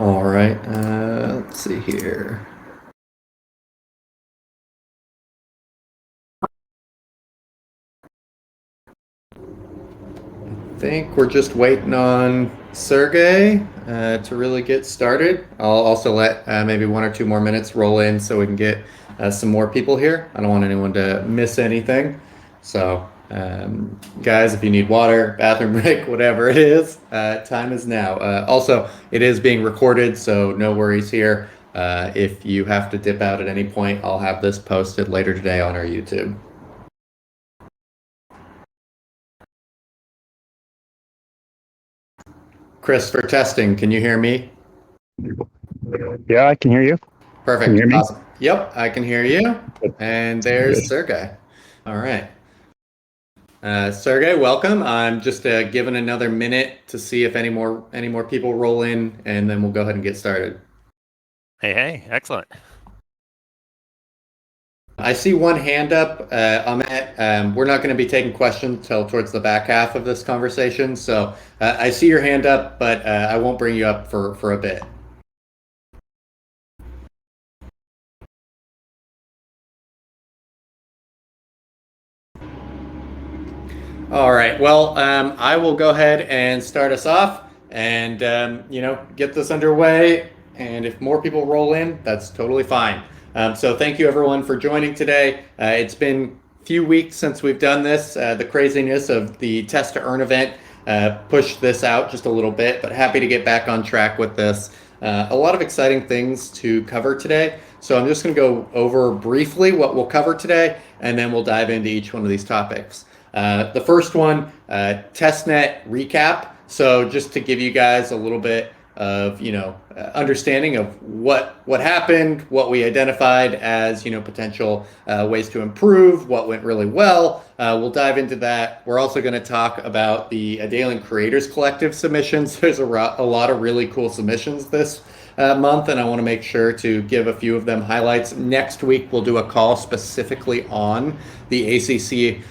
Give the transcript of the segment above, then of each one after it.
All right, let's see here. I think we're just waiting on Sergey to really get started. I'll also let maybe 1 or 2 more minutes roll in so we can get some more people here. I don't want anyone to miss anything. So, guys, if you need water, bathroom break, whatever it is, time is now. Also, it is being recorded, so no worries here. If you have to dip out at any point, I'll have this posted later today on our YouTube. Chris, for testing, can you hear me? Yeah, I can hear you. Can you Perfect. hear me? Awesome. Yep, I can hear you. Good. And there's Good. Sergey. All right. Sergey, welcome. I'm just giving another minute to see if any more people roll in, and then we'll go ahead and get started. Hey, excellent. I see one hand up, Ahmet. We're not going to be taking questions until towards the back half of this conversation, so I see your hand up, but I won't bring you up for a bit. All right. Well, I will go ahead and start us off and, get this underway. And if more people roll in, that's totally fine. So thank you everyone for joining today. It's been a few weeks since we've done this. The craziness of the test to earn event pushed this out just a little bit, but happy to get back on track with this. A lot of exciting things to cover today. So I'm just going to go over briefly what we'll cover today, and then we'll dive into each one of these topics. The first one, testnet recap. So just to give you guys a little bit of understanding of what happened, what we identified as potential ways to improve, what went really well. We'll dive into that. We're also going to talk about the Adalian Creators Collective submissions. There's a lot of really cool submissions this month, and I want to make sure to give a few of them highlights. Next week, we'll do a call specifically on the ACC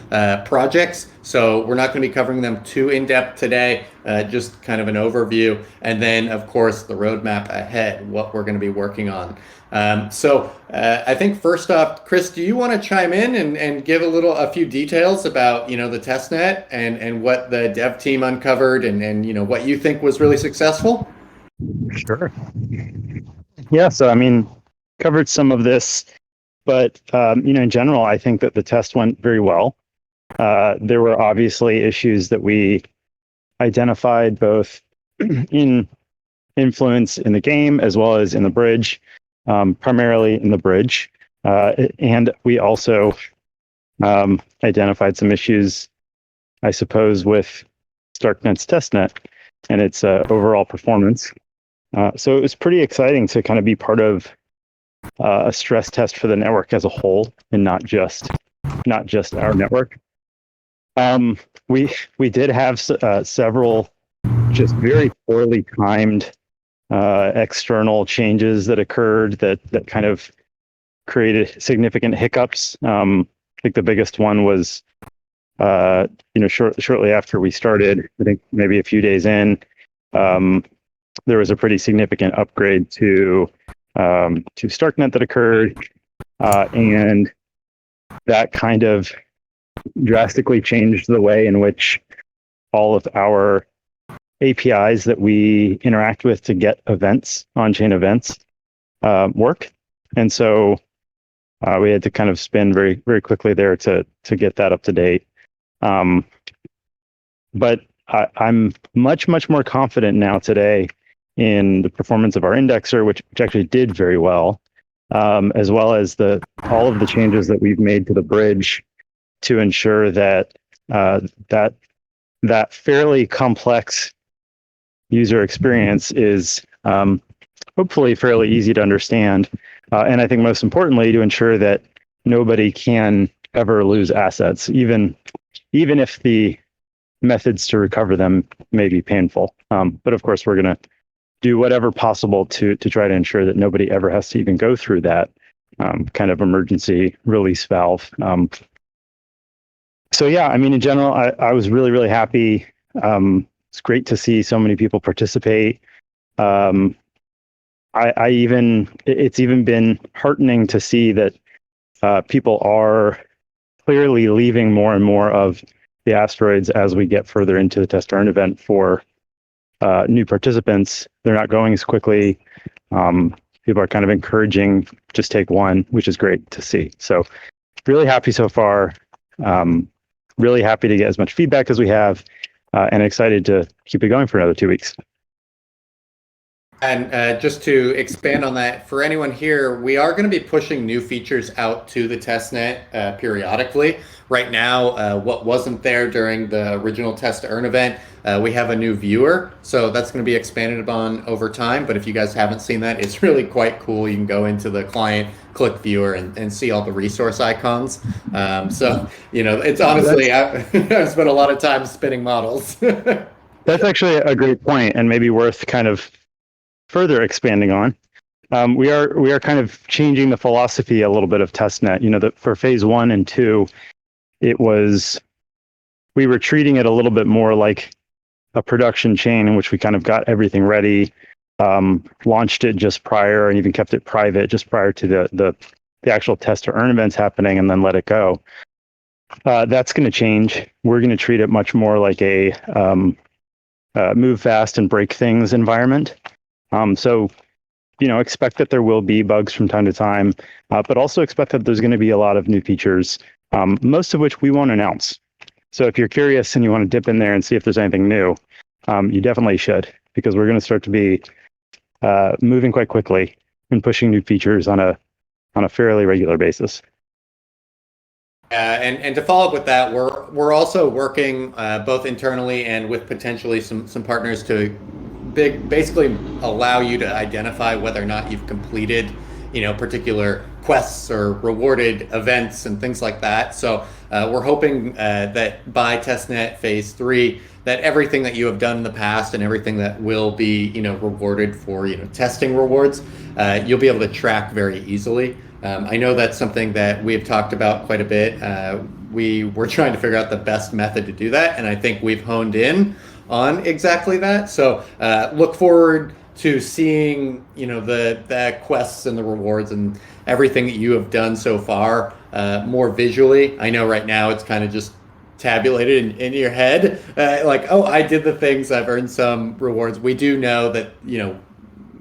projects. So we're not going to be covering them too in depth today, just kind of an overview. And then, of course, the roadmap ahead, what we're going to be working on. I think first off, Chris, do you want to chime in and give a few details about the testnet and what the dev team uncovered and what you think was really successful? Sure. Yeah, so I mean, covered some of this, but in general, I think that the test went very well. There were obviously issues that we identified both in influence in the game as well as in the bridge, primarily in the bridge. And we also identified some issues, I suppose, with StarkNet's testnet and its overall performance. So it was pretty exciting to kind of be part of a stress test for the network as a whole, and not just our network. We did have several just very poorly timed external changes that occurred that kind of created significant hiccups. I think the biggest one was shortly after we started, I think maybe a few days in, there was a pretty significant upgrade to StarkNet that occurred, and that kind of drastically changed the way in which all of our APIs that we interact with to get events, on-chain events, work. And so we had to kind of spin very, very quickly there to get that up to date. But I'm much more confident now today in the performance of our indexer, which actually did very well, as well as all of the changes that we've made to the bridge to ensure that that fairly complex user experience is hopefully fairly easy to understand, and I think most importantly to ensure that nobody can ever lose assets, even if the methods to recover them may be painful. But of course, we're going to do whatever possible to try to ensure that nobody ever has to even go through that kind of emergency release valve. So yeah, I mean, in general, I was really happy. It's great to see so many people participate. it's even been heartening to see that people are clearly leaving more and more of the asteroids as we get further into the test earn event for new participants. They're not going as quickly. People are kind of encouraging just take one, which is great to see. So really happy so far. Really happy to get as much feedback as we have, and excited to keep it going for another 2 weeks. And just to expand on that, for anyone here, we are going to be pushing new features out to the testnet periodically. Right now, what wasn't there during the original test to earn event, we have a new viewer. So that's going to be expanded upon over time. But if you guys haven't seen that, it's really quite cool. You can go into the client, click viewer, and see all the resource icons. So, it's honestly, I've spent a lot of time spinning models. That's actually a great point, and maybe worth kind of further expanding on. We are kind of changing the philosophy a little bit of testnet. That for phase 1 and 2, we were treating it a little bit more like a production chain in which we kind of got everything ready, launched it just prior, and even kept it private just prior to the actual test to earn events happening, and then let it go. That's going to change. We're going to treat it much more like a move fast and break things environment. So, expect that there will be bugs from time to time, but also expect that there's going to be a lot of new features, most of which we won't announce. So if you're curious and you want to dip in there and see if there's anything new, you definitely should, because we're going to start to be moving quite quickly and pushing new features on a fairly regular basis. And to follow up with that, we're also working both internally and with potentially some partners to basically allow you to identify whether or not you've completed, particular quests or rewarded events and things like that. So we're hoping that by testnet phase 3, that everything that you have done in the past and everything that will be, rewarded for, testing rewards, you'll be able to track very easily. I know that's something that we have talked about quite a bit. We were trying to figure out the best method to do that, and I think we've honed in on exactly that. So look forward to seeing, the quests and the rewards and everything that you have done so far more visually. I know right now it's kind of just tabulated in your head, like, oh, I did the things, I've earned some rewards. We do know that,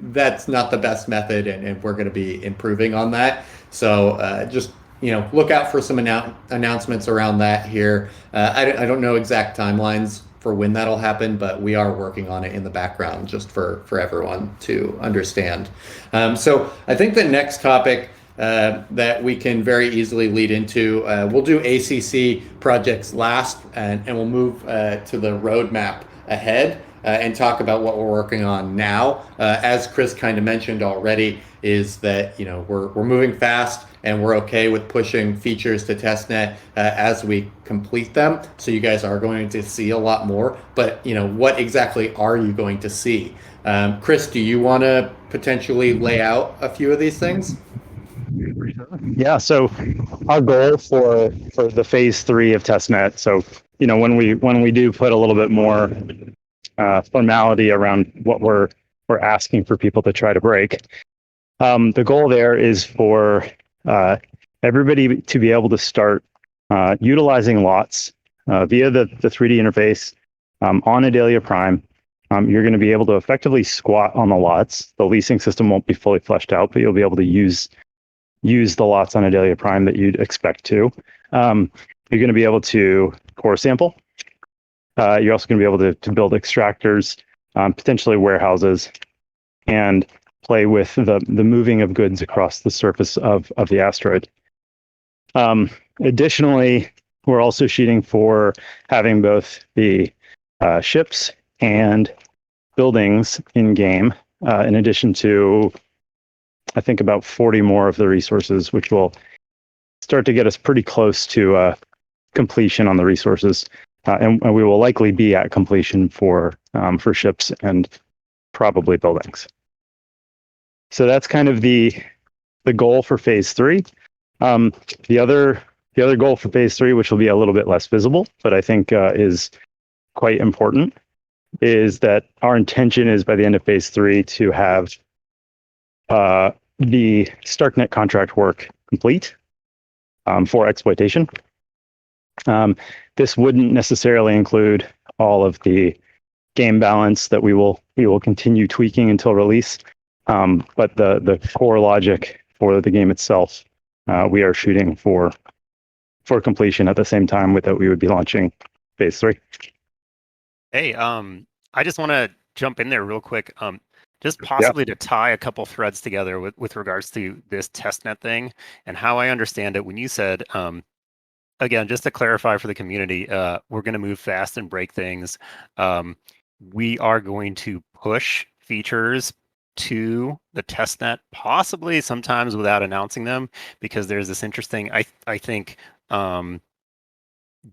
that's not the best method, and we're going to be improving on that. So just look out for some announcements around that here. I don't know exact timelines for when that'll happen, but we are working on it in the background just for everyone to understand. So I think the next topic that we can very easily lead into, we'll do ACC projects last, and we'll move to the roadmap ahead. And talk about what we're working on now. As Chris kind of mentioned already, is that we're moving fast, and we're okay with pushing features to testnet as we complete them. So you guys are going to see a lot more. But what exactly are you going to see? Chris, do you want to potentially lay out a few of these things? Yeah. So our goal for the phase 3 of testnet. So when we do put a little bit more formality around what we're asking for people to try to break. The goal there is for everybody to be able to start utilizing lots via the 3D interface on Adalia Prime. You're going to be able to effectively squat on the lots. The leasing system won't be fully fleshed out, but you'll be able to use the lots on Adalia Prime that you'd expect to. You're going to be able to core sample. You're also going to be able to build extractors, potentially warehouses, and play with the moving of goods across the surface of the asteroid. Additionally, we're also shooting for having both the ships and buildings in game, in addition to, I think, about 40 more of the resources, which will start to get us pretty close to completion on the resources. And we will likely be at completion for ships and probably buildings. So that's kind of the goal for phase 3. The other goal for phase 3, which will be a little bit less visible, but I think is quite important, is that our intention is by the end of phase 3 to have the StarkNet contract work complete for exploitation. This wouldn't necessarily include all of the game balance that we will continue tweaking until release. But the core logic for the game itself, we are shooting for completion at the same time with that we would be launching phase 3. Hey, I just want to jump in there real quick. Just possibly to tie a couple threads together with regards to this testnet thing and how I understand it. When you said, again, just to clarify for the community, we're going to move fast and break things. We are going to push features to the testnet, possibly sometimes without announcing them, because there's this interesting, I think,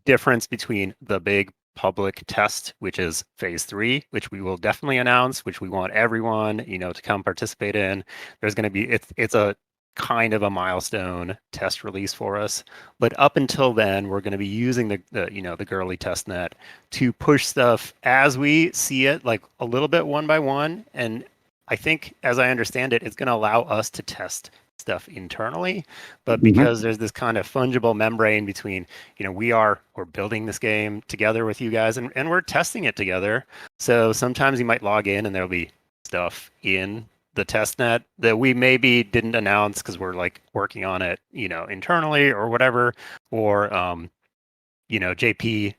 difference between the big public test, which is phase 3, which we will definitely announce, which we want everyone, to come participate in. There's going to be, it's a kind of a milestone test release for us, but up until then, we're going to be using the girly testnet to push stuff as we see it, like a little bit one by one. And I think, as I understand it, it's going to allow us to test stuff internally, but because there's this kind of fungible membrane between, we're building this game together with you guys and we're testing it together. So sometimes you might log in and there'll be stuff in the testnet that we maybe didn't announce because we're like working on it, internally or whatever, or JP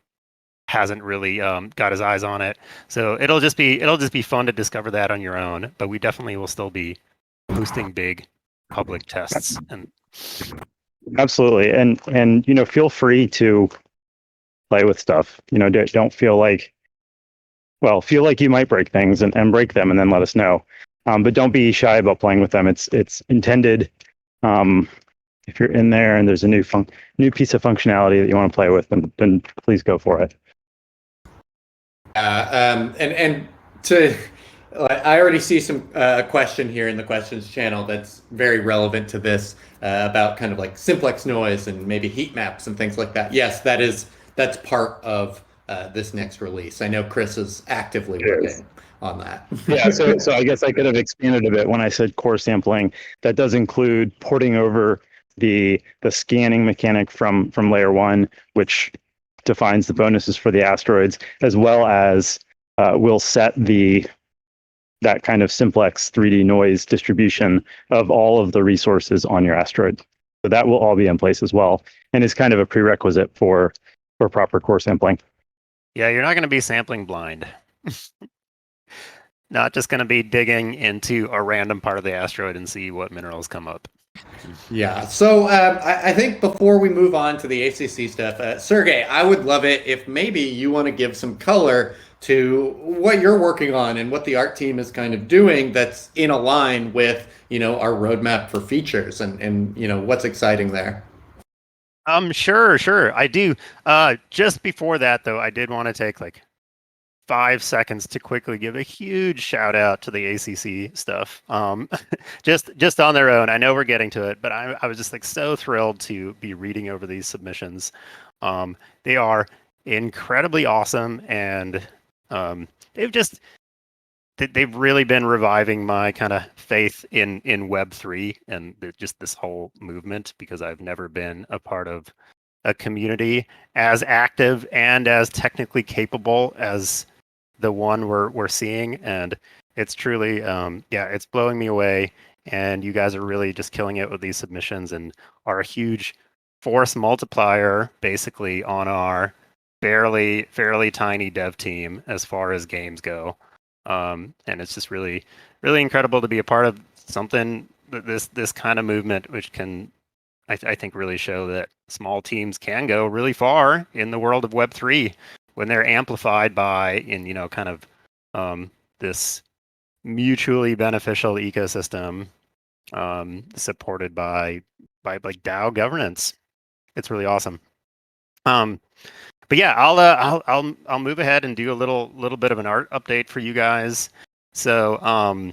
hasn't really got his eyes on it. So it'll just be fun to discover that on your own, but we definitely will still be hosting big public tests. And absolutely, and feel free to play with stuff. Don't feel like you might break things and break them and then let us know. But don't be shy about playing with them. It's intended. If you're in there and there's a new piece of functionality that you want to play with, then please go for it. I already see some question here in the questions channel that's very relevant to this about kind of like simplex noise and maybe heat maps and things like that. Yes, that's part of this next release. I know Chris is actively working on that. Yeah, so I guess I could have expanded a bit when I said core sampling. That does include porting over the scanning mechanic from layer 1, which defines the bonuses for the asteroids, as well as we'll set that kind of simplex 3D noise distribution of all of the resources on your asteroid. So that will all be in place as well, and is kind of a prerequisite for proper core sampling. Yeah, you're not going to be sampling blind. Not just going to be digging into a random part of the asteroid and see what minerals come up. Yeah, so I think before we move on to the ACC stuff, Sergey, I would love it if maybe you want to give some color to what you're working on and what the art team is kind of doing that's in a line with, our roadmap for features and what's exciting there. Sure, I do. Just before that, though, I did want to take 5 seconds to quickly give a huge shout out to the ACC stuff. Just on their own. I know we're getting to it, but I was just so thrilled to be reading over these submissions. They are incredibly awesome, and they've really been reviving my kind of faith in Web3 and just this whole movement, because I've never been a part of a community as active and as technically capable as the one we're seeing, and it's truly it's blowing me away, and you guys are really just killing it with these submissions and are a huge force multiplier basically on our fairly tiny dev team as far as games go, and it's just really incredible to be a part of something, this kind of movement, which can I think really show that small teams can go really far in the world of Web3 when they're amplified by this mutually beneficial ecosystem, supported by DAO governance. It's really awesome. But yeah, I'll move ahead and do a little bit of an art update for you guys. So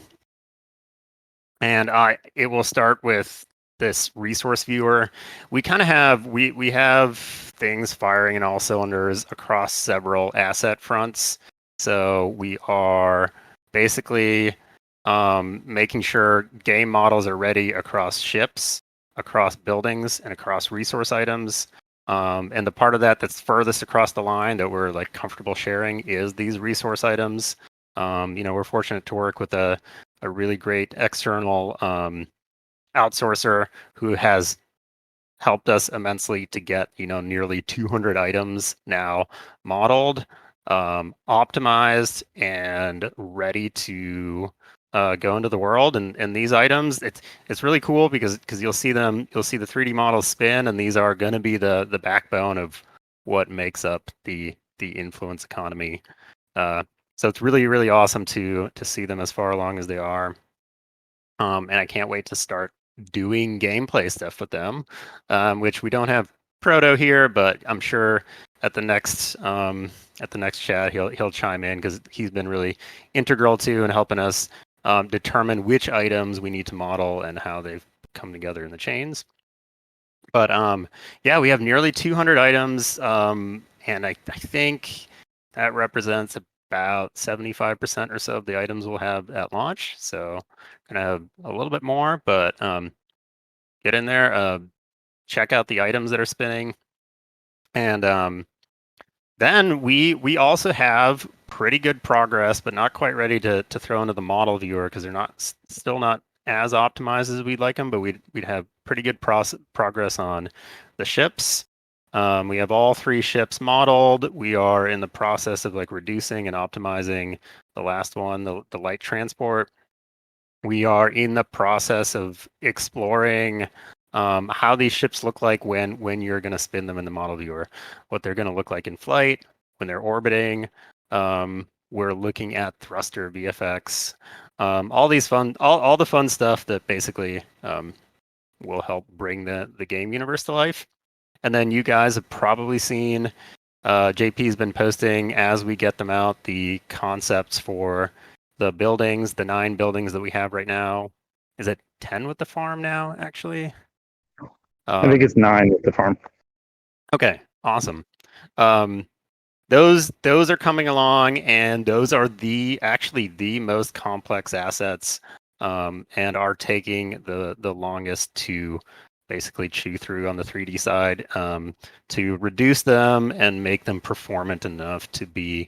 it will start with this resource viewer. We kind of have we have things firing in all cylinders across several asset fronts. So we are basically making sure game models are ready across ships, across buildings, and across resource items. And the part of that that's furthest across the line that we're like comfortable sharing is these resource items. We're fortunate to work with a really great external outsourcer who has helped us immensely to get nearly 200 items now modeled, optimized, and ready to go into the world. And these items, it's really cool because you'll see the 3D models spin, and these are going to be the backbone of what makes up the influence economy. So it's really, really awesome to see them as far along as they are. And I can't wait to start doing gameplay stuff with them, which we don't have Proto here, but I'm sure at the next chat he'll chime in because he's been really integral to and helping us determine which items we need to model and how they've come together in the chains. But yeah, we have nearly 200 items, and I think that represents about 75% or so of the items we'll have at launch. So gonna have a little bit more, but get in there, check out the items that are spinning, and then we also have pretty good progress, but not quite ready to throw into the model viewer because they're still not as optimized as we'd like them, but we'd have pretty good progress on the ships. We have all 3 ships modeled. We are in the process of like reducing and optimizing the last one, the light transport. We are in the process of exploring how these ships look like when you're going to spin them in the model viewer, what they're going to look like in flight, when they're orbiting. We're looking at thruster VFX, all the fun stuff that basically will help bring the game universe to life. And then you guys have probably seen JP's been posting as we get them out the concepts for the buildings, the 9 buildings that we have right now. Is it 10 with the farm now, actually? I think it's 9 with the farm. Okay, awesome. Those are coming along, and those are actually the most complex assets, and are taking the longest to basically chew through on the 3D side, to reduce them and make them performant enough to be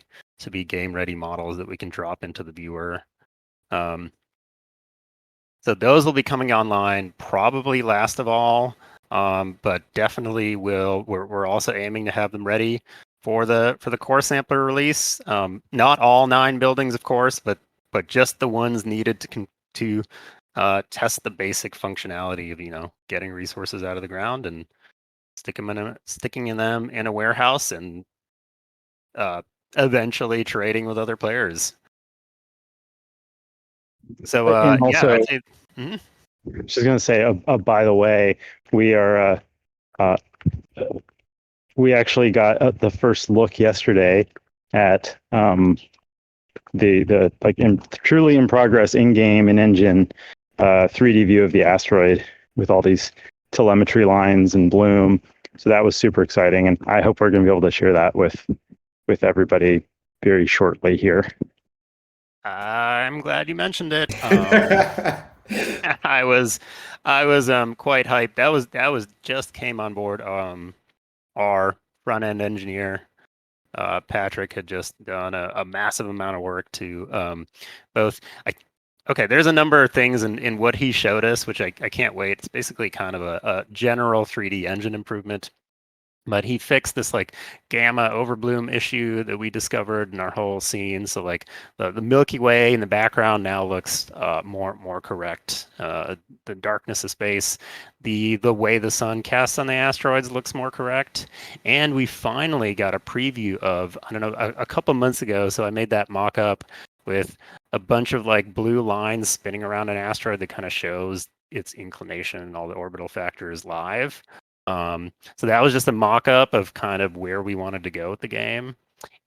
game ready models that we can drop into the viewer. So those will be coming online probably last of all, but definitely we're also aiming to have them ready for the core sampler release. Not all 9 buildings, of course, but just the ones needed to test the basic functionality of getting resources out of the ground and sticking them in a warehouse and eventually trading with other players. So And also, yeah, I'd say, mhm. just going to say, by the way, we are we actually got the first look yesterday at the like truly in progress in-game and engine 3D view of the asteroid with all these telemetry lines and bloom. So that was super exciting, and I hope we're going to be able to share that with everybody very shortly here. I'm glad you mentioned it. I was quite hyped. That was just came on board. Our front end engineer, Patrick, had just done a massive amount of work to both. Okay, there's a number of things in what he showed us, which I can't wait. It's basically kind of a general 3D engine improvement. But he fixed this like gamma overbloom issue that we discovered in our whole scene. So like the Milky Way in the background now looks more correct. The darkness of space, the way the sun casts on the asteroids looks more correct. And we finally got a preview of, I don't know, a couple months ago. So I made that mock-up with a bunch of like blue lines spinning around an asteroid that kind of shows its inclination and all the orbital factors live. So that was just a mock-up of kind of where we wanted to go with the game,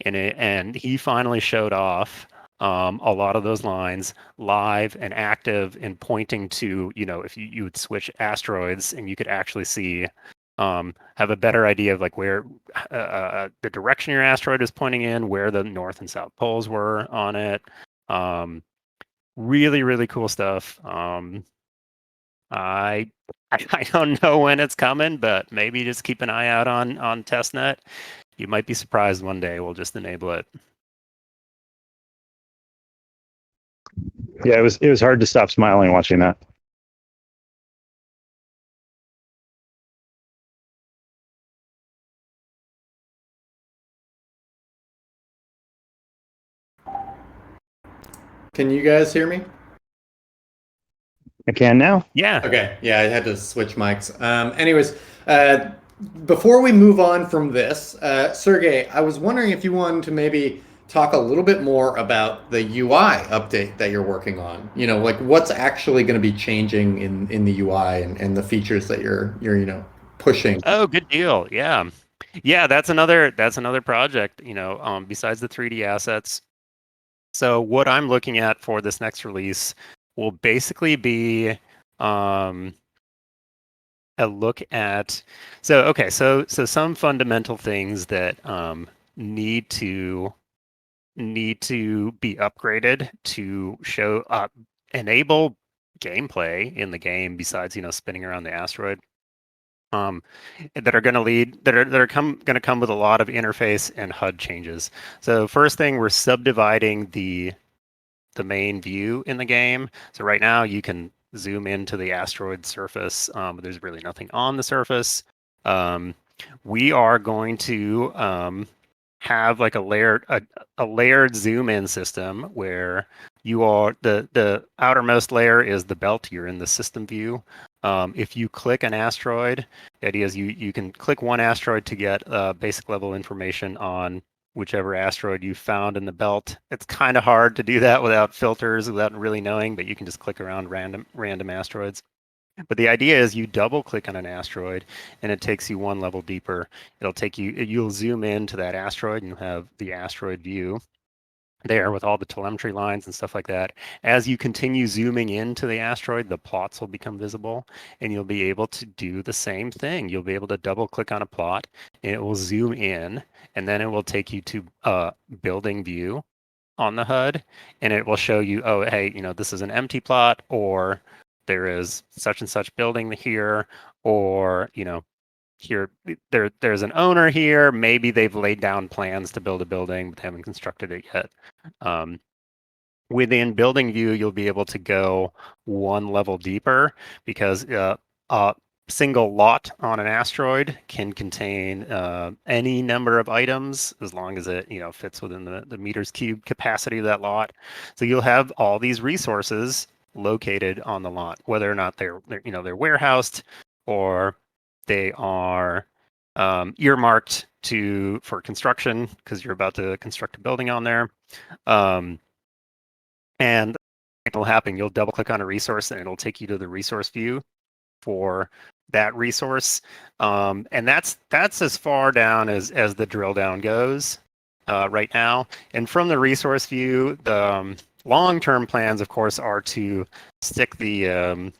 and he finally showed off a lot of those lines live and active and pointing to, if you would switch asteroids and you could actually see, have a better idea of like where the direction your asteroid is pointing in, where the north and south poles were on it. really, really cool stuff. I I don't know when it's coming, but maybe just keep an eye out on testnet. You might be surprised one day we'll just enable it. Yeah, it was hard to stop smiling watching that. Can you guys hear me? I can now. Yeah. Okay, yeah, I had to switch mics. Anyways, before we move on from this, Sergey, I was wondering if you wanted to maybe talk a little bit more about the UI update that you're working on. You know, like what's actually going to be changing in the UI and the features that you're pushing. Oh, good deal. Yeah. Yeah, that's another project, besides the 3D assets. So what I'm looking at for this next release will basically be a look at so some fundamental things that need to be upgraded to enable gameplay in the game besides spinning around the asteroid, that are going to going to come with a lot of interface and HUD changes. So first thing, we're subdividing the main view in the game. So right now you can zoom into the asteroid surface, but there's really nothing on the surface. We are going to have like a layered zoom in system where you are the outermost layer is the belt. You're in the system view. If you click an asteroid, the idea is you can click one asteroid to get basic level information on whichever asteroid you found in the belt. It's kind of hard to do that without filters, without really knowing, but you can just click around random asteroids. But the idea is you double click on an asteroid and it takes you one level deeper. You'll zoom into that asteroid and you have the asteroid view there with all the telemetry lines and stuff like that. As you continue zooming into the asteroid, the plots will become visible and you'll be able to do the same thing. You'll be able to double click on a plot and it will zoom in, and then it will take you to a building view on the HUD, and it will show you, oh, hey, this is an empty plot, or there is such and such building here, or here there's an owner here. Maybe they've laid down plans to build a building, but haven't constructed it yet. Within building view, you'll be able to go one level deeper because a single lot on an asteroid can contain any number of items as long as it fits within the meters cubed capacity of that lot. So you'll have all these resources located on the lot, whether or not they're warehoused or they are earmarked for construction because you're about to construct a building on there. And it'll happen. You'll double click on a resource and it'll take you to the resource view for that resource. And that's as far down as the drill down goes right now. And from the resource view, the long-term plans, of course, are to stick the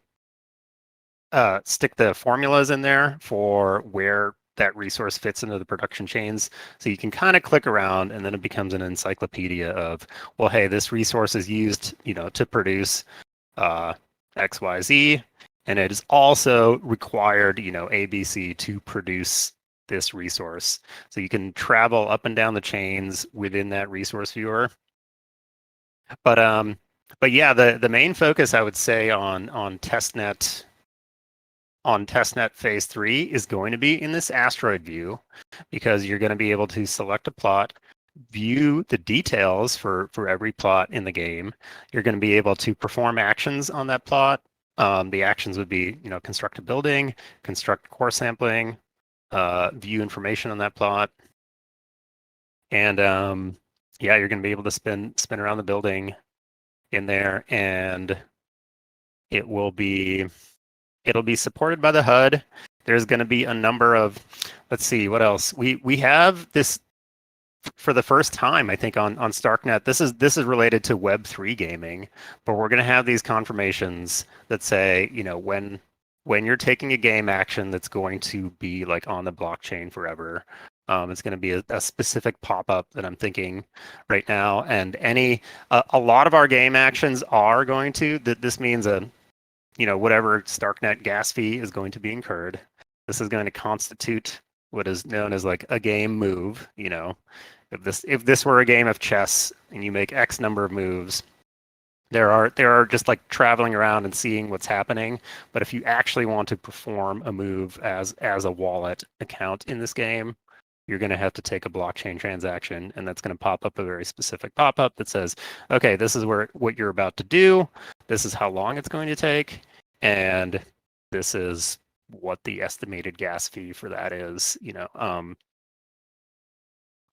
formulas in there for where that resource fits into the production chains. So you can kind of click around and then it becomes an encyclopedia of, well, hey, this resource is used, to produce XYZ, and it is also required, ABC to produce this resource. So you can travel up and down the chains within that resource viewer. But yeah, the main focus I would say on testnet phase 3 is going to be in this asteroid view, because you're going to be able to select a plot, view the details for every plot in the game. You're going to be able to perform actions on that plot. The actions would be, construct a building, construct core sampling, view information on that plot. And yeah, you're going to be able to spin around the building in there, and it'll be supported by the HUD. There's going to be a number of, let's see, what else? We have this for the first time, I think, on StarkNet. This is related to Web3 gaming, but we're going to have these confirmations that say, when you're taking a game action that's going to be like on the blockchain forever, It's going to be a specific pop-up that I'm thinking right now. And a lot of our game actions are going to, this means whatever Starknet gas fee is going to be incurred. This is going to constitute what is known as like a game move. If this were a game of chess and you make X number of moves, there are just like traveling around and seeing what's happening. But if you actually want to perform a move as a wallet account in this game, you're going to have to take a blockchain transaction, and that's going to pop up a very specific pop-up that says, okay, this is what you're about to do. This is how long it's going to take. And this is what the estimated gas fee for that is,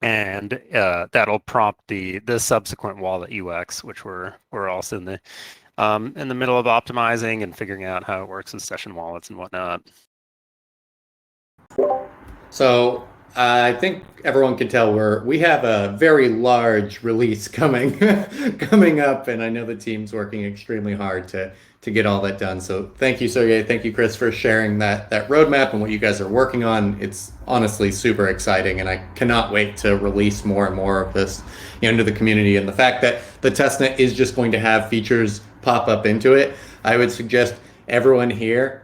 and that'll prompt the subsequent wallet UX, which we're also in the middle of optimizing and figuring out how it works with session wallets and whatnot. So I think everyone can tell we have a very large release coming up, and I know the team's working extremely hard to get all that done. So thank you, Sergey. Thank you, Chris, for sharing that roadmap and what you guys are working on. It's honestly super exciting, and I cannot wait to release more and more of this into the community. And the fact that the testnet is just going to have features pop up into it, I would suggest everyone here,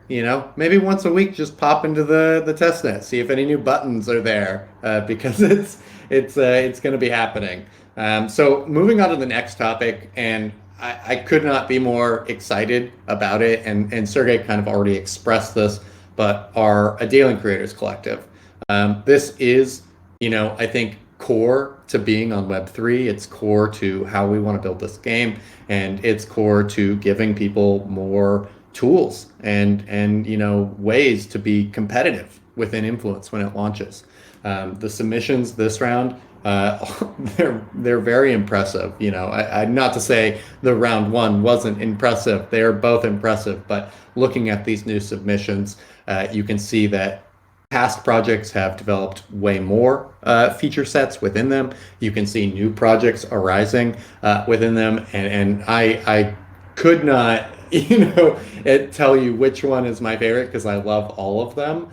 maybe once a week, just pop into the testnet, see if any new buttons are there, because it's going to be happening. So moving on to the next topic, and I could not be more excited about it, and Sergey kind of already expressed this, but our Adalian Creators Collective. This is, I think, core to being on Web3. It's core to how we want to build this game, and it's core to giving people more tools and ways to be competitive within Influence when it launches. The submissions this round, they're very impressive. I not to say the round one wasn't impressive. They are both impressive, but looking at these new submissions, you can see that past projects have developed way more feature sets within them. You can see new projects arising within them, and I could not tell you which one is my favorite, because I love all of them.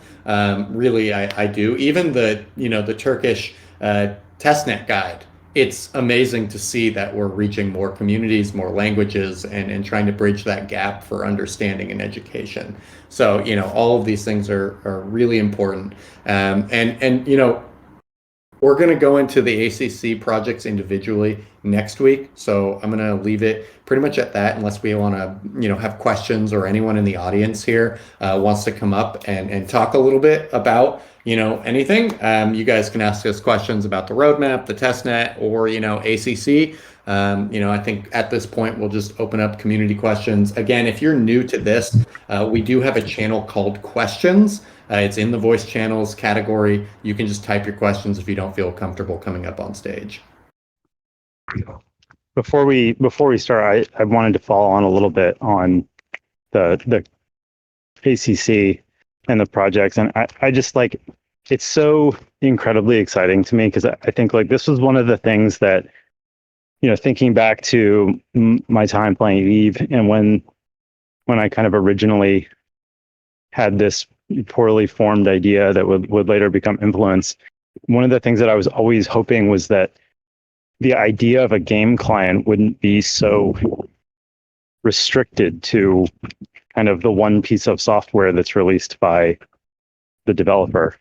Really, I do. Even the Turkish testnet guide. It's amazing to see that we're reaching more communities, more languages, and trying to bridge that gap for understanding and education. So, all of these things are really important. We're going to go into the ACC projects individually next week. So I'm going to leave it pretty much at that, unless we want to, have questions, or anyone in the audience here wants to come up and talk a little bit about, anything. You guys can ask us questions about the roadmap, the testnet, or, ACC. I think at this point, we'll just open up community questions. Again, if you're new to this, we do have a channel called Questions. It's in the voice channels category. You can just type your questions if you don't feel comfortable coming up on stage. Before we start, I wanted to follow on a little bit on the ACC and the projects, and I just it's so incredibly exciting to me, because I think this was one of the things that, thinking back to my time playing Eve, and when I kind of originally had this poorly formed idea that would later become Influence, one of the things that I was always hoping was that the idea of a game client wouldn't be so restricted to kind of the one piece of software that's released by the developer.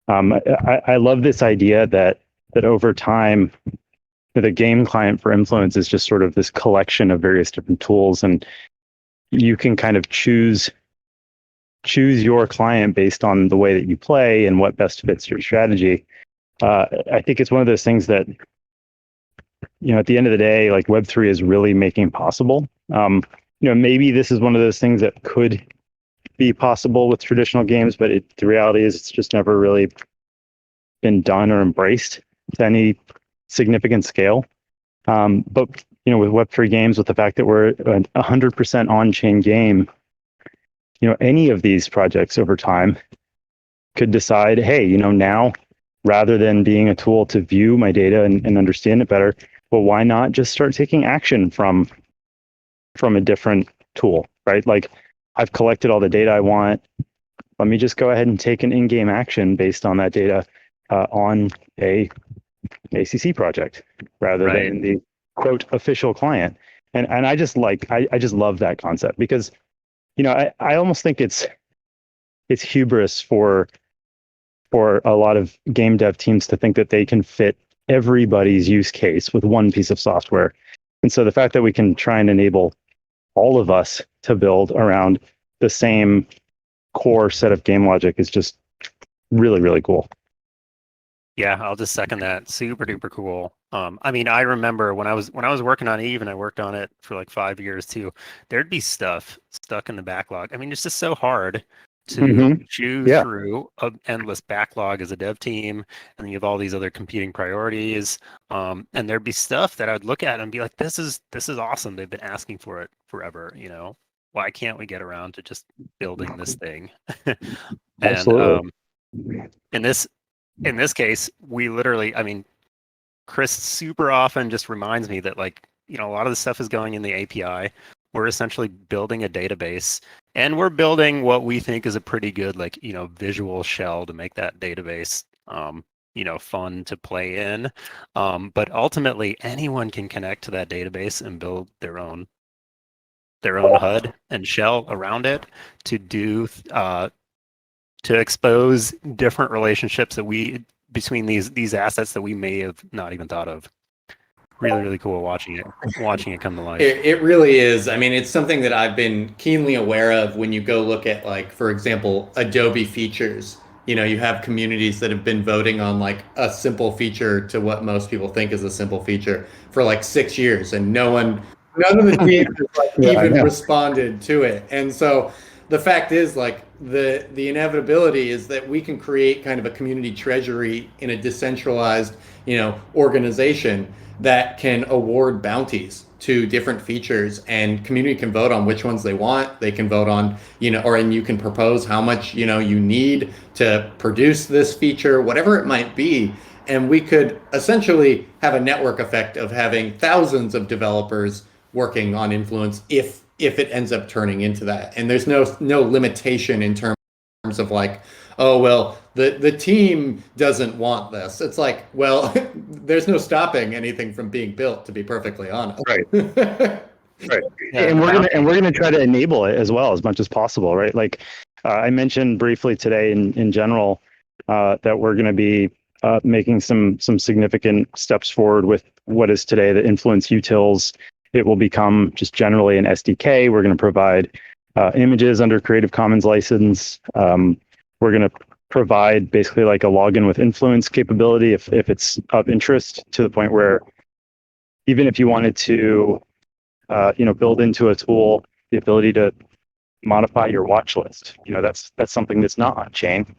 I love this idea that over time, the game client for Influence is just sort of this collection of various different tools, and you can kind of choose your client based on the way that you play and what best fits your strategy. I think it's one of those things that, at the end of the day, Web3 is really making possible. Maybe this is one of those things that could be possible with traditional games, but the reality is it's just never really been done or embraced to any significant scale. But with Web3 games, with the fact that we're a 100% on-chain game, any of these projects over time could decide, hey, now, rather than being a tool to view my data and understand it better, well, why not just start taking action from a different tool, right? I've collected all the data I want. Let me just go ahead and take an in-game action based on that data. on a ACC project rather than Right. in the quote official client. And I just love that concept because, I almost think it's hubris for a lot of game dev teams to think that they can fit everybody's use case with one piece of software. And so the fact that we can try and enable all of us to build around the same core set of game logic is just really, really cool. Yeah, I'll just second that. Super duper cool. I mean, I remember when I was working on Eve, and I worked on it for like 5 years too. There'd be stuff stuck in the backlog. I mean, it's just so hard to chew Yeah. through an endless backlog as a dev team, and then you have all these other competing priorities. And there'd be stuff that I would look at and be like, "This is awesome. They've been asking for it forever. Why can't we get around to just building this thing?" And Absolutely. in this case, we literally, I mean, Chris super often just reminds me that, like, a lot of the stuff is going in the API. We're essentially building a database, and we're building what we think is a pretty good, like, visual shell to make that database, fun to play in. But ultimately, anyone can connect to that database and build their own HUD and shell around it to do to expose different relationships between these assets that we may have not even thought of. Really, really cool watching it come to life. It really is. I mean, it's something that I've been keenly aware of when you go look at, like, for example, Adobe features. You have communities that have been voting on like a simple feature to what most people think is a simple feature for like 6 years, and none of the teams have like Yeah, I even know. responded to it. And so the fact is, like, the inevitability is that we can create kind of a community treasury in a decentralized, organization that can award bounties to different features, and community can vote on which ones they want. They can vote on, and you can propose how much, you need to produce this feature, whatever it might be. And we could essentially have a network effect of having thousands of developers working on Influence if it ends up turning into that. And there's no limitation in terms of, like, oh well, the team doesn't want this. It's like, well, there's no stopping anything from being built, to be perfectly honest. Right. Right. Yeah, And the we're bounty. gonna try to enable it as well as much as possible, right? Like I mentioned briefly today in general that we're gonna be making some significant steps forward with what is today the Influence utils. It will become just generally an SDK. We're going to provide images under Creative Commons license. We're going to provide basically like a login with Influence capability if it's of interest, to the point where even if you wanted to, build into a tool the ability to modify your watch list, that's something that's not on chain.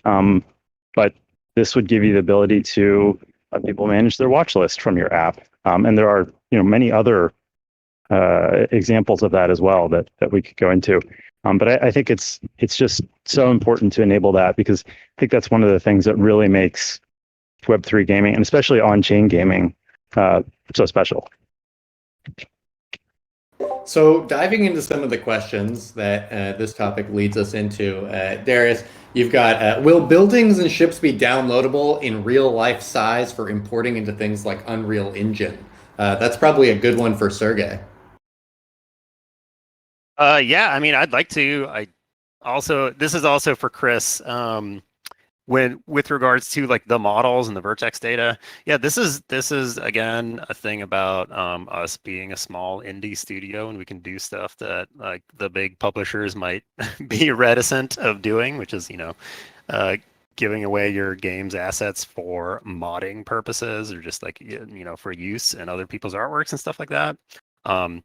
But this would give you the ability to let people manage their watch list from your app. And there are, many other examples of that as well that we could go into. But I think it's just so important to enable that, because I think that's one of the things that really makes Web3 gaming, and especially on-chain gaming, so special. So diving into some of the questions that this topic leads us into, Darius, you've got, will buildings and ships be downloadable in real life size for importing into things like Unreal Engine? That's probably a good one for Sergey. Yeah, I mean, I'd like to. This is also for Chris. With regards to like the models and the vertex data, yeah, this is again a thing about us being a small indie studio, and we can do stuff that like the big publishers might be reticent of doing, which is giving away your game's assets for modding purposes, or just like for use in other people's artworks and stuff like that.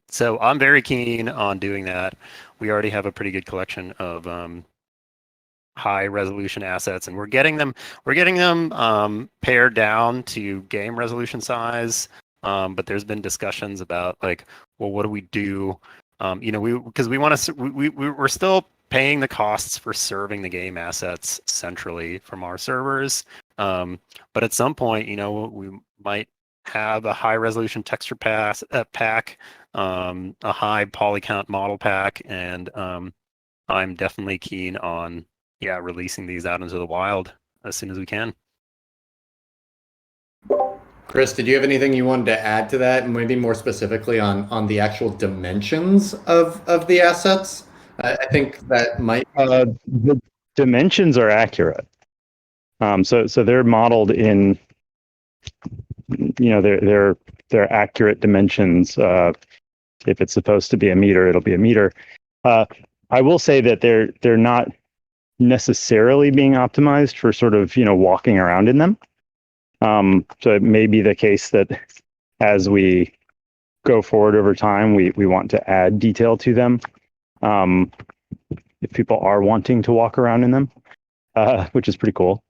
So I'm very keen on doing that. We already have a pretty good collection of high resolution assets, and we're getting them pared down to game resolution size. But there's been discussions about like, well, what do we do? Because we want to, we're still paying the costs for serving the game assets centrally from our servers. But at some point, we might have a high resolution texture pack, a high poly count model pack, and I'm definitely keen on releasing these out into the wild as soon as we can. Chris, did you have anything you wanted to add to that, and maybe more specifically on the actual dimensions of the assets? I think that might. The dimensions are accurate. So they're modeled in, they're accurate dimensions. If it's supposed to be a meter, it'll be a meter. I will say that they're not necessarily being optimized for sort of walking around in them. So it may be the case that as we go forward over time, we want to add detail to them. If people are wanting to walk around in them, which is pretty cool.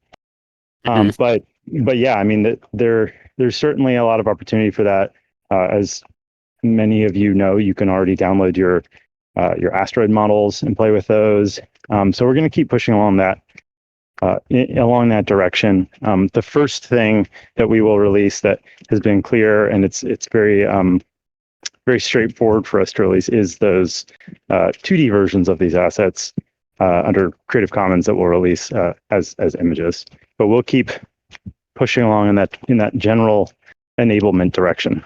But yeah, I mean, there's certainly a lot of opportunity for that. As many of you know, you can already download your Asteroid models and play with those. So we're going to keep pushing along that direction. The first thing that we will release that has been clear, and it's very very straightforward for us to release, is those 2D versions of these assets under Creative Commons that we'll release as images. But we'll keep pushing along in that general enablement direction.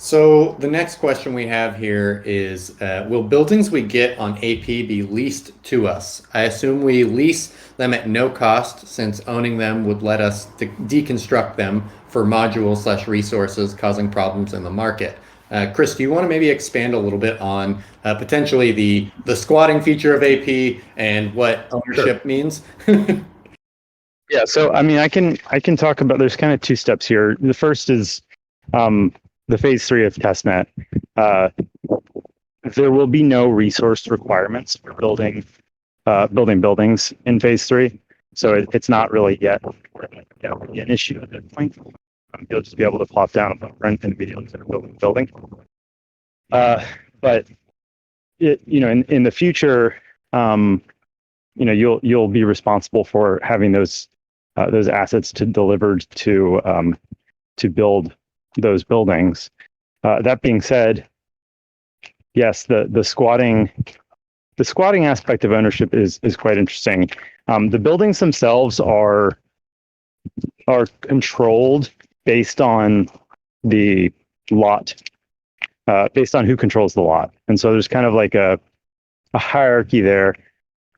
So the next question we have here is, will buildings we get on AP be leased to us? I assume we lease them at no cost, since owning them would let us deconstruct them for modules/resources, causing problems in the market. Chris, do you want to maybe expand a little bit on potentially the squatting feature of AP and what ownership means? Yeah, so I mean, I can talk about. There's kind of two steps here. The first is the phase 3 of testnet. There will be no resource requirements for building buildings in phase 3, so it's not really yet an issue at that point. You'll just be able to plop down a footprint and immediately start building a building. But in the future, you'll be responsible for having those assets delivered to build those buildings. That being said, yes, the squatting aspect of ownership is quite interesting. The buildings themselves are controlled based on the lot, based on who controls the lot. And so there's kind of like a hierarchy there.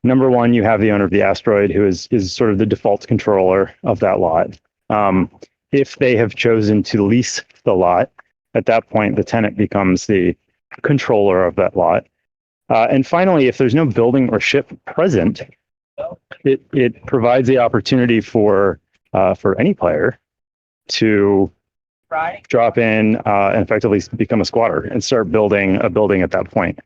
Number one, you have the owner of the asteroid, who is sort of the default controller of that lot. If they have chosen to lease the lot, at that point, the tenant becomes the controller of that lot. And finally, if there's no building or ship present, it provides the opportunity for any player to drop in and effectively become a squatter and start building a building at that point.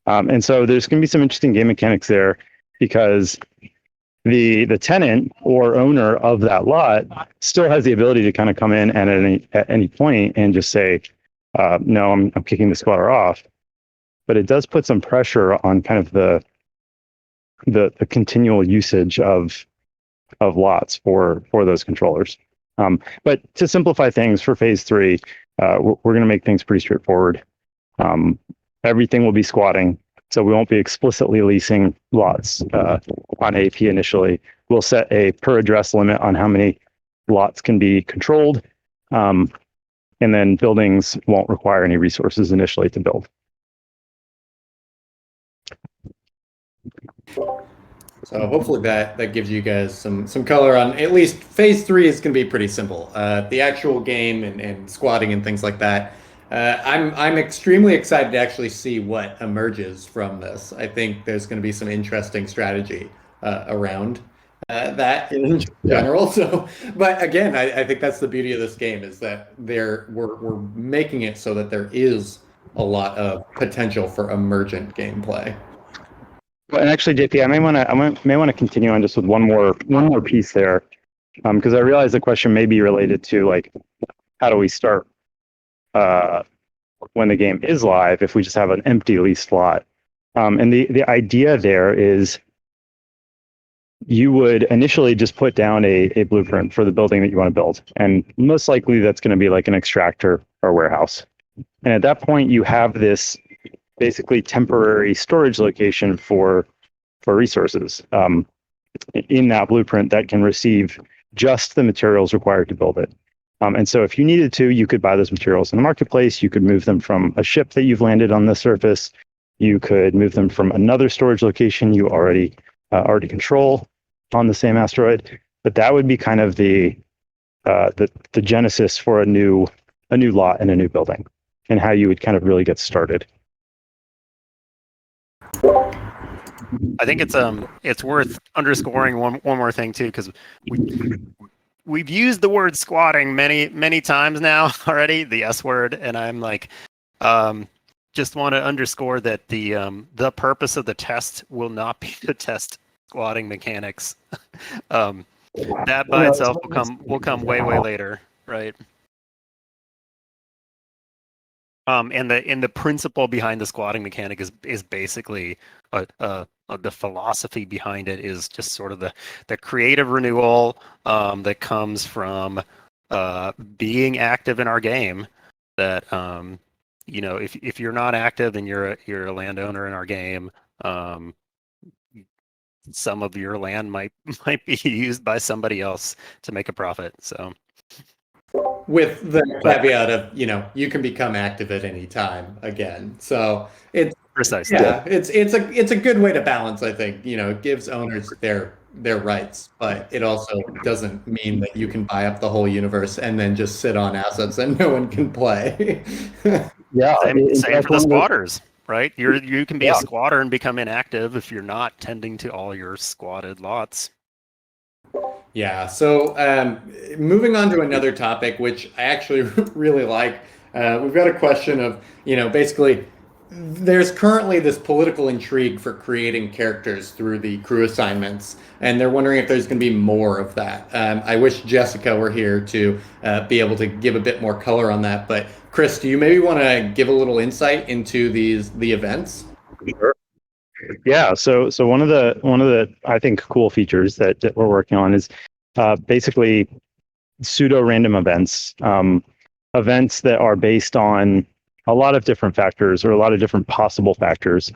And so there's going to be some interesting game mechanics there, because the tenant or owner of that lot still has the ability to kind of come in and at any point and just say, no, I'm kicking the squatter off. But it does put some pressure on kind of the continual usage of lots for those controllers. But to simplify things for phase 3, we're going to make things pretty straightforward. Everything will be squatting, so we won't be explicitly leasing lots on AP initially. We'll set a per address limit on how many lots can be controlled, and then buildings won't require any resources initially to build. So hopefully that gives you guys some color on at least phase 3 is going to be pretty simple. The actual game and squatting and things like that. I'm extremely excited to actually see what emerges from this. I think there's going to be some interesting strategy around that in general. So, but again, I think that's the beauty of this game, is that we're making it so that there is a lot of potential for emergent gameplay. Well, and actually, JP, I may want to continue on just with one more piece there, because I realize the question may be related to, like, how do we start when the game is live if we just have an empty leased lot. And the idea there is you would initially just put down a blueprint for the building that you want to build. And most likely that's going to be like an extractor or warehouse. And at that point, you have this basically temporary storage location for resources. in that blueprint that can receive just the materials required to build it. And so if you needed to, you could buy those materials in the marketplace. You could move them from a ship that you've landed on the surface. You could move them from another storage location you already control on the same asteroid. But that would be kind of the genesis for a new lot and a new building, and how you would kind of really get started. I think it's worth underscoring one more thing too, because we've used the word squatting many times now already, the S word, and I'm like, just want to underscore that the purpose of the test will not be to test squatting mechanics. That by itself will come way later, right? And the principle behind the squatting mechanic is basically the philosophy behind it is just sort of the creative renewal that comes from being active in our game. That if you're not active and you're a landowner in our game, some of your land might be used by somebody else to make a profit. So. With the caveat of, you can become active at any time again. So it's Precisely. yeah, it's a good way to balance, I think. It gives owners their rights, but it also doesn't mean that you can buy up the whole universe and then just sit on assets and no one can play. Yeah, same for the squatters, right? You can be a Yeah. squatter and become inactive if you're not tending to all your squatted lots. Yeah, so moving on to another topic, which I actually really like. We've got a question of, basically, there's currently this political intrigue for creating characters through the crew assignments, and they're wondering if there's going to be more of that. I wish Jessica were here to be able to give a bit more color on that. But Chris, do you maybe want to give a little insight into the events? Sure. Yeah, so one of the I think cool features that we're working on is basically pseudo-random events, events that are based on a lot of different factors or a lot of different possible factors.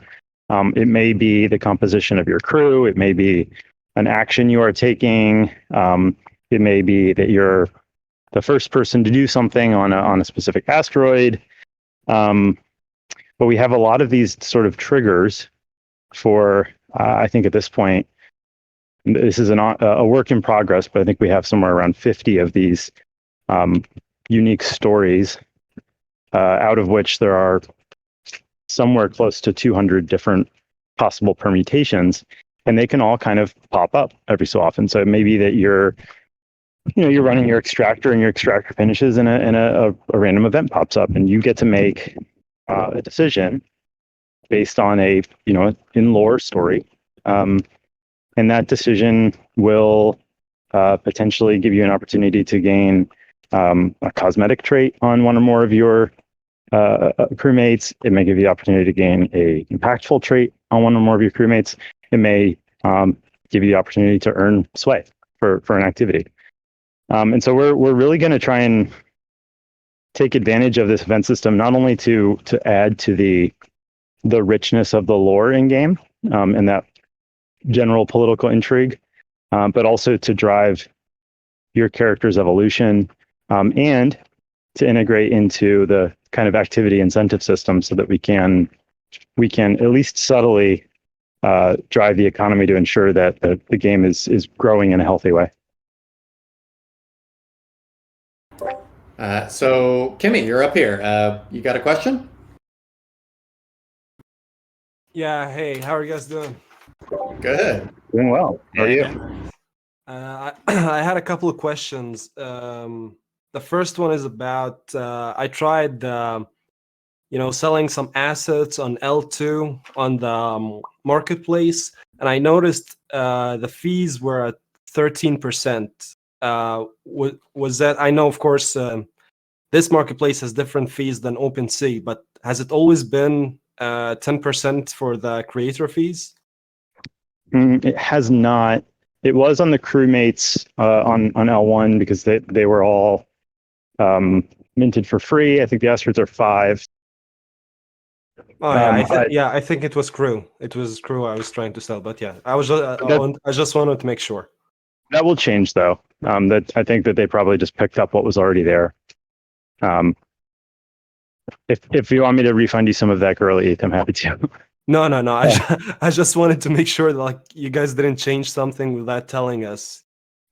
It may be the composition of your crew. It may be an action you are taking. It may be that you're the first person to do something on a specific asteroid. But we have a lot of these sort of triggers for, I think at this point, this is a work in progress, but I think we have somewhere around 50 of these unique stories, out of which there are somewhere close to 200 different possible permutations, and they can all kind of pop up every so often. So it may be that you're running your extractor and your extractor finishes and a random event pops up, and you get to make a decision based on a in-lore story, and that decision will potentially give you an opportunity to gain a cosmetic trait on one or more of your crewmates. It may give you the opportunity to gain a impactful trait on one or more of your crewmates. It may give you the opportunity to earn sway for an activity. And so we're really going to try and take advantage of this event system, not only to add to the richness of the lore in game and that general political intrigue, but also to drive your character's evolution and to integrate into the kind of activity incentive system so that we can at least subtly drive the economy to ensure that the game is growing in a healthy way. So Kimmy, you're up here. You got a question? Yeah, hey, how are you guys doing? Good. Doing well. How are you? I had a couple of questions. The first one is about I tried selling some assets on L2 on the marketplace, and I noticed the fees were at 13%. Was that, I know of course this marketplace has different fees than OpenSea, but has it always been 10% for the creator fees? It has not. It was on the crewmates on L1 because they were all minted for free. I think the asteroids are 5. Oh yeah, But I think it was crew. It was crew I was trying to sell, but yeah, I was I just wanted to make sure. that will change though. That I think that they probably just picked up what was already there. If you want me to refund you some of that girl ETH, I'm happy to. No, no, no. I just wanted to make sure that like you guys didn't change something without telling us.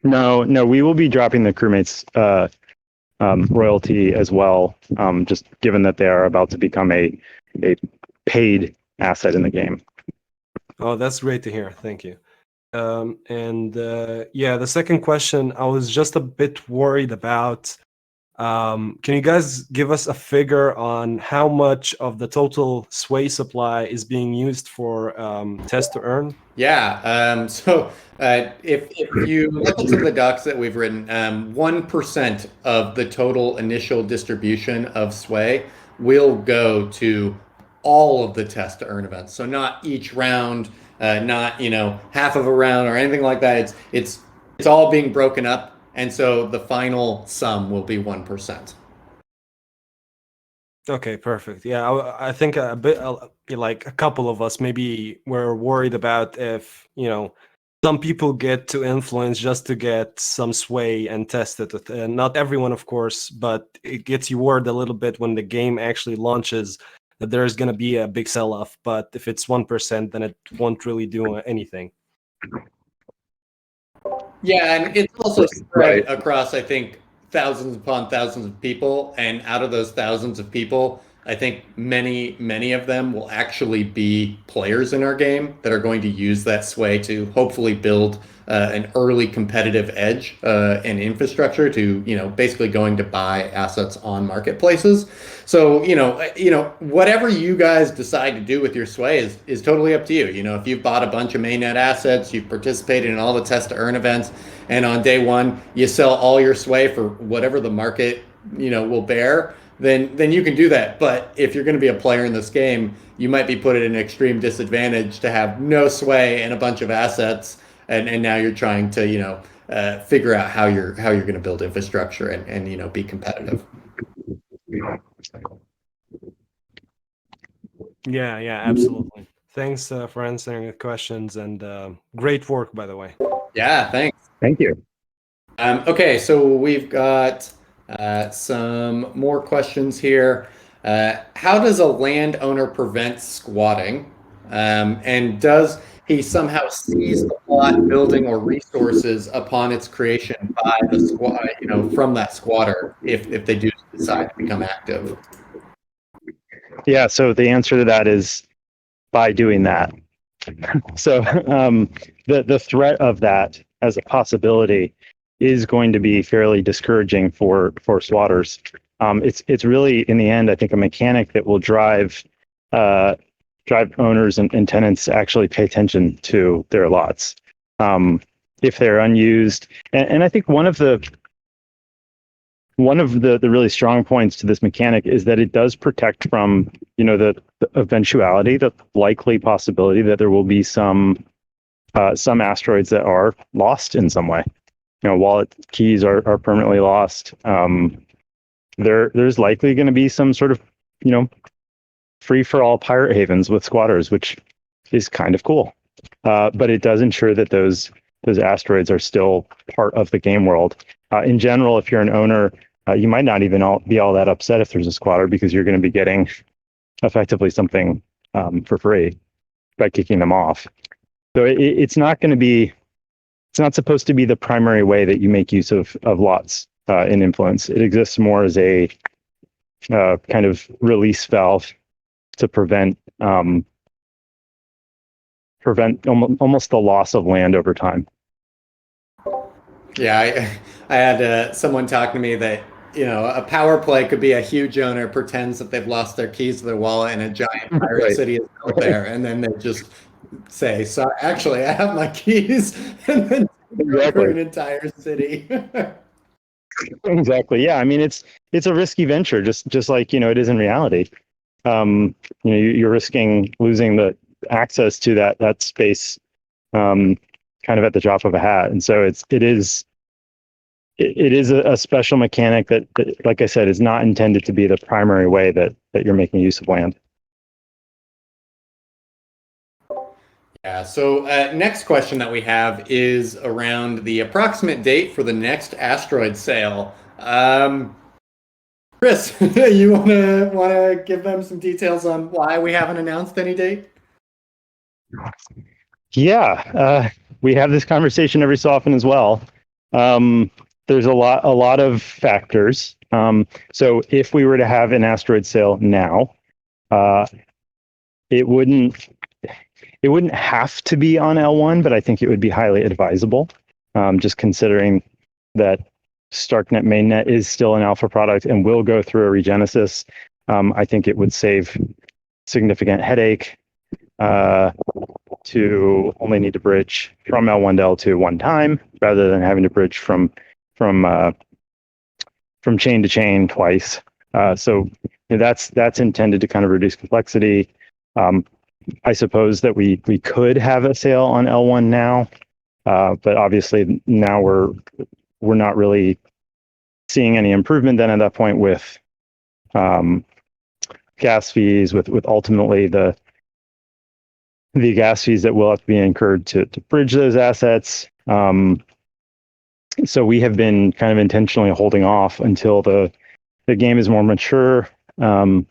No, we will be dropping the crewmates royalty as well, just given that they are about to become a paid asset in the game. Oh, that's great to hear. Thank you. Yeah, the second question, I was just a bit worried about. Can you guys give us a figure on how much of the total sway supply is being used for test to earn? Yeah. If you look at some of the docs that we've written, 1% of the total initial distribution of Sway will go to all of the test to earn events. So not each round, not half of a round or anything like that. It's all being broken up, and so the final sum will be 1%. Okay, perfect. Yeah, I think a bit like a couple of us maybe were worried about if, some people get to influence just to get some sway and test it. Not everyone, of course, but it gets you worried a little bit when the game actually launches that there's going to be a big sell-off. But if it's 1%, then it won't really do anything. Yeah, and it's also spread across, I think, thousands upon thousands of people. And out of those thousands of people, I think many of them will actually be players in our game that are going to use that sway to hopefully build an early competitive edge and infrastructure to, basically going to buy assets on marketplaces. So, whatever you guys decide to do with your sway is totally up to you. If you've bought a bunch of mainnet assets, you've participated in all the test to earn events, and on day one you sell all your sway for whatever the market, will bear, then you can do that. But if you're going to be a player in this game, you might be put at an extreme disadvantage to have no sway and a bunch of assets, and now you're trying to figure out how you're going to build infrastructure and be competitive. Yeah, absolutely. Thanks for answering the questions, and great work, by the way. Yeah, thanks. Thank you. Okay, so we've got some more questions here. How does a landowner prevent squatting? And does he somehow seize the plot, building, or resources upon its creation by the squat, from that squatter if they do decide to become active? Yeah, so the answer to that is by doing that. So the threat of that as a possibility is going to be fairly discouraging for swatters. It's really, in the end, I think, a mechanic that will drive owners and tenants to actually pay attention to their lots if they're unused. And I think one of the really strong points to this mechanic is that it does protect from the eventuality, the likely possibility that there will be some asteroids that are lost in some way. Wallet keys are permanently lost. There's likely going to be some sort of free for all pirate havens with squatters, which is kind of cool. But it does ensure that those asteroids are still part of the game world. In general, if you're an owner, you might not even be all that upset if there's a squatter, because you're going to be getting effectively something for free by kicking them off. So it's not going to be. It's not supposed to be the primary way that you make use of lots in influence. It exists more as a kind of release valve to prevent almost the loss of land over time. Yeah, I had someone talk to me that a power play could be a huge owner pretends that they've lost their keys to their wallet and a giant pirate Right. city is built there, and then they just say, "So actually, I have my keys," and then for an entire city. Exactly. Yeah. I mean, it's a risky venture, just like it is in reality. You're risking losing the access to that space, kind of at the drop of a hat, and so it is a special mechanic that, like I said, is not intended to be the primary way that you're making use of land. Yeah, so next question that we have is around the approximate date for the next asteroid sale. Chris, you wanna give them some details on why we haven't announced any date? Yeah, we have this conversation every so often as well. There's a lot of factors. So if we were to have an asteroid sale now, it wouldn't have to be on L1, but I think it would be highly advisable, just considering that StarkNet mainnet is still an alpha product and will go through a regenesis. I think it would save significant headache to only need to bridge from L1 to L2 one time, rather than having to bridge from chain to chain twice. So that's intended to kind of reduce complexity. I suppose that we could have a sale on L1 now, but obviously now we're not really seeing any improvement then at that point with gas fees, with ultimately the gas fees that will have to be incurred to bridge those assets. So we have been kind of intentionally holding off until the game is more mature, and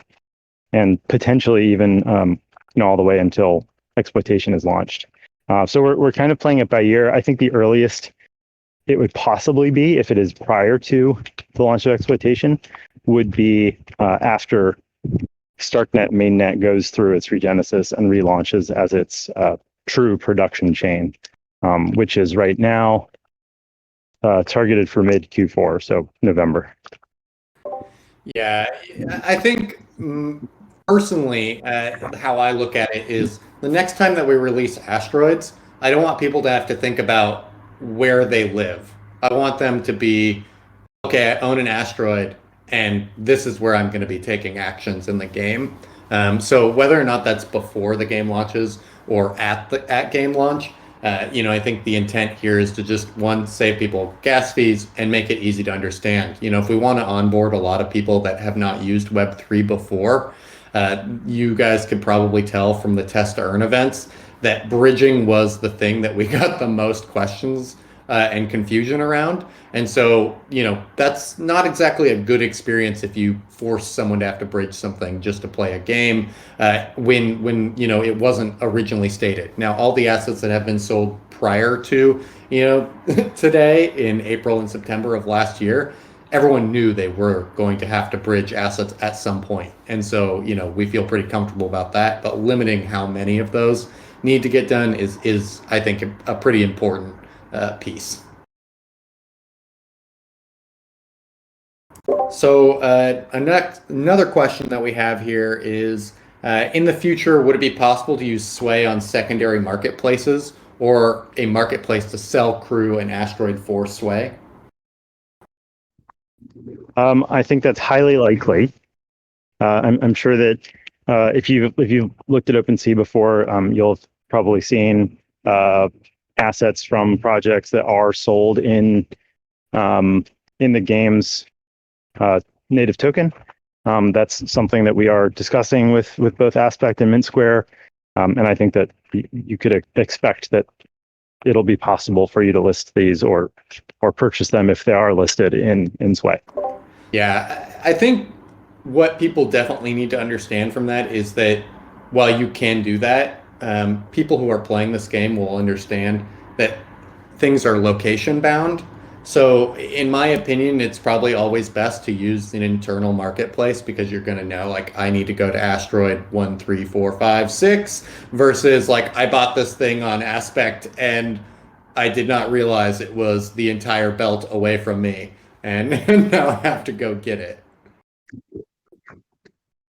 potentially even all the way until exploitation is launched. So we're kind of playing it by ear. I think the earliest it would possibly be, if it is prior to the launch of exploitation, would be after StarkNet mainnet goes through its regenesis and relaunches as its true production chain, which is right now targeted for mid Q4, so November. Yeah, I think personally, how I look at it is the next time that we release asteroids, I don't want people to have to think about where they live. I want them to be, okay, I own an asteroid, and this is where I'm going to be taking actions in the game. So whether or not that's before the game launches or at game launch, I think the intent here is to just, one, save people gas fees and make it easy to understand. If we want to onboard a lot of people that have not used Web3 before, you guys could probably tell from the test to earn events that bridging was the thing that we got the most questions and confusion around. And so, that's not exactly a good experience if you force someone to have to bridge something just to play a game when it wasn't originally stated. Now, all the assets that have been sold prior to, today in April and September of last year, everyone knew they were going to have to bridge assets at some point. And so, we feel pretty comfortable about that. But limiting how many of those need to get done is I think, a pretty important piece. So another question that we have here is, in the future, would it be possible to use Sway on secondary marketplaces or a marketplace to sell crew and Asteroid for Sway? I think that's highly likely. I'm sure that if you've looked at OpenSea before, you'll have probably seen assets from projects that are sold in the game's native token. That's something that we are discussing with both Aspect and Mint Square, and I think that you could expect that it'll be possible for you to list these or purchase them if they are listed in Sway. Yeah, I think what people definitely need to understand from that is that while you can do that, people who are playing this game will understand that things are location bound. So in my opinion, it's probably always best to use an internal marketplace, because you're going to know, like, I need to go to Asteroid 1, 3, 4, 5, 6 versus like, I bought this thing on Aspect and I did not realize it was the entire belt away from me, and now I have to go get it.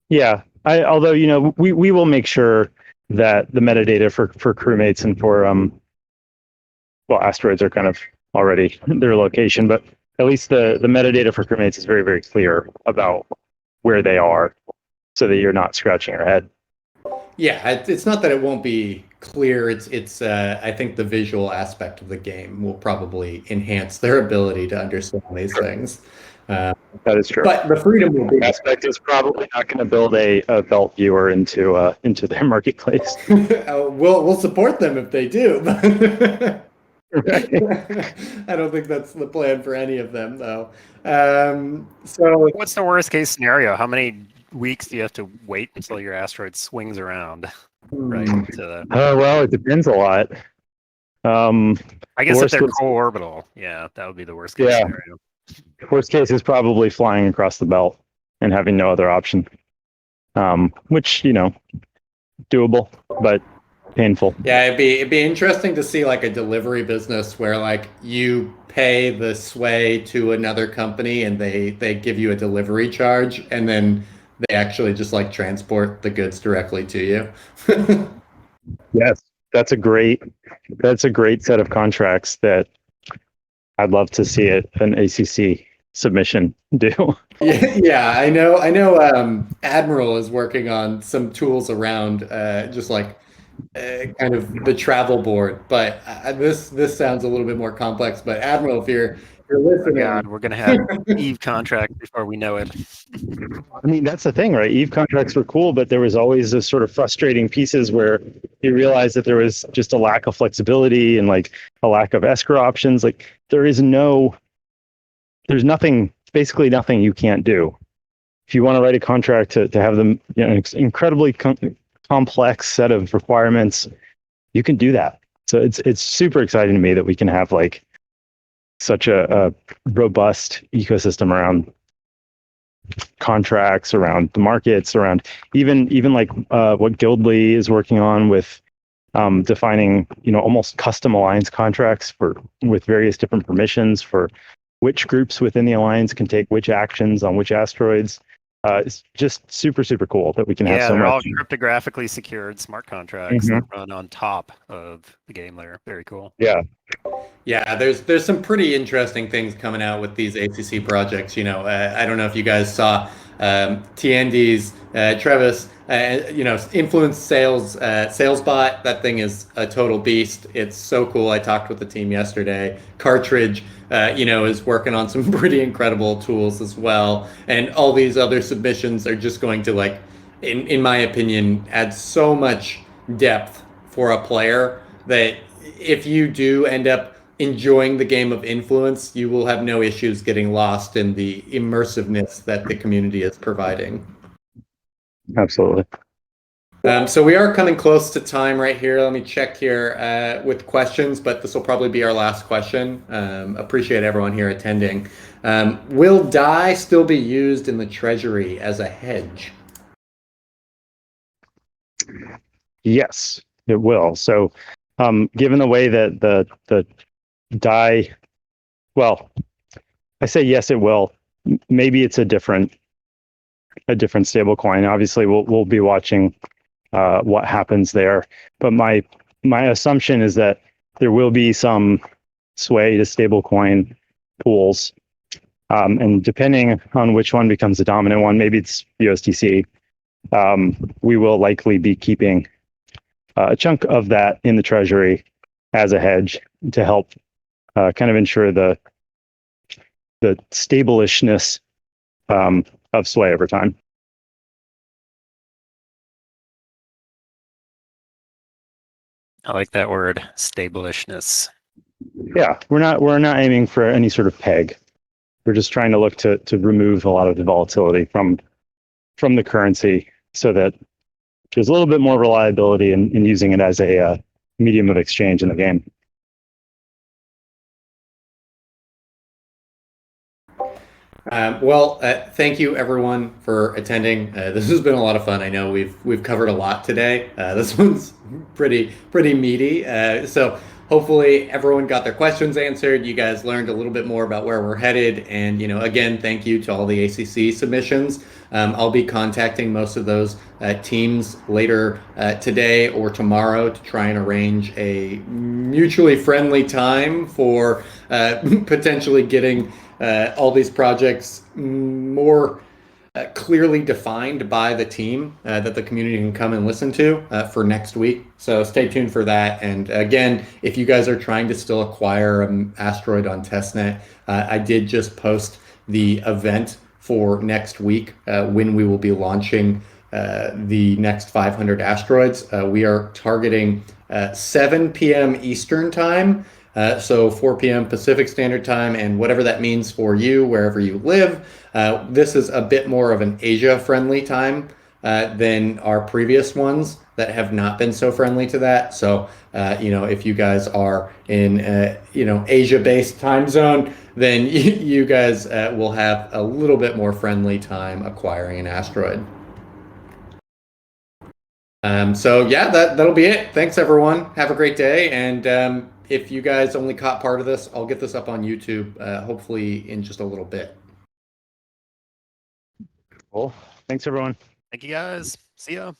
Yeah, although we will make sure that the metadata for crewmates and for asteroids are kind of already their location, but at least the metadata for crewmates is very, very clear about where they are, so that you're not scratching your head. Yeah, it's not that it won't be clear. It's I think the visual aspect of the game will probably enhance their ability to understand these things. That is true. But the freedom will be. Aspect is probably not going to build a belt viewer into their marketplace. We'll support them if they do. Right. I don't think that's the plan for any of them, though. So What's the worst case scenario? How many weeks do you have to wait until your asteroid swings around? Right. Well, it depends a lot. I guess if worst they're was- co-orbital, yeah, that would be the worst case Yeah. scenario. Worst case is probably flying across the belt and having no other option, which doable but painful. yeah, it'd be interesting to see like a delivery business where like you pay the sway to another company and they give you a delivery charge and then they actually just like transport the goods directly to you. Yes, that's a great set of contracts that I'd love to see an ACC submission do. Yeah, I know. Admiral is working on some tools around just like kind of the travel board, but this sounds a little bit more complex. But Admiral, if you're Oh listening, God, we're gonna have Eve contract before we know it. I mean, that's the thing, right? Eve contracts were cool, but there was always this sort of frustrating pieces where you realize that there was just a lack of flexibility and like a lack of escrow options. Like there's nothing, basically nothing you can't do. If you want to write a contract to have them, an incredibly complex set of requirements, you can do that. So it's super exciting to me that we can have like such a robust ecosystem around contracts, around the markets, around even like what Guildly is working on with defining almost custom alliance contracts with various different permissions for which groups within the alliance can take which actions on which asteroids. It's just super cool that we can have so they're much. all cryptographically secured smart contracts that run on top of the game layer. Very cool. Yeah, there's some pretty interesting things coming out with these ACC projects. I don't know if you guys saw TND's Travis, influence sales bot. That thing is a total beast. It's so cool. I talked with the team yesterday. Cartridge, is working on some pretty incredible tools as well. And all these other submissions are just going to like, in my opinion, add so much depth for a player that if you do end up enjoying the game of Influence, you will have no issues getting lost in the immersiveness that the community is providing. Absolutely. So we are coming close to time right here. Let me check here with questions, but this will probably be our last question. Appreciate everyone here attending. Will DAI still be used in the treasury as a hedge? Yes, it will. So given the way that the DAI, well, I say yes, it will. Maybe it's a different stable coin. Obviously, we'll be watching what happens there. But my assumption is that there will be some sway to stablecoin pools, and depending on which one becomes the dominant one, maybe it's USDC. We will likely be keeping a chunk of that in the treasury as a hedge to help kind of ensure the stable-ishness of sway over time. I like that word, stable-ishness. Yeah, we're not aiming for any sort of peg. We're just trying to look to remove a lot of the volatility from the currency so that there's a little bit more reliability in using it as a medium of exchange in the game. Thank you everyone for attending. This has been a lot of fun. I know we've covered a lot today. This one's pretty meaty. So hopefully everyone got their questions answered. You guys learned a little bit more about where we're headed. And again, thank you to all the ACC submissions. I'll be contacting most of those teams later today or tomorrow to try and arrange a mutually friendly time for potentially getting all these projects more clearly defined by the team that the community can come and listen to for next week. So stay tuned for that. And again, if you guys are trying to still acquire an Asteroid on testnet, I did just post the event for next week when we will be launching the next 500 asteroids. We are targeting 7 p.m. Eastern time, so 4 p.m. Pacific Standard Time, and whatever that means for you, wherever you live. This is a bit more of an Asia-friendly time than our previous ones that have not been so friendly to that. So, if you guys are in, Asia-based time zone, then you guys will have a little bit more friendly time acquiring an asteroid. So yeah, that'll be it. Thanks everyone. Have a great day. And if you guys only caught part of this, I'll get this up on YouTube, hopefully in just a little bit. Cool. Thanks, everyone. Thank you guys. See ya.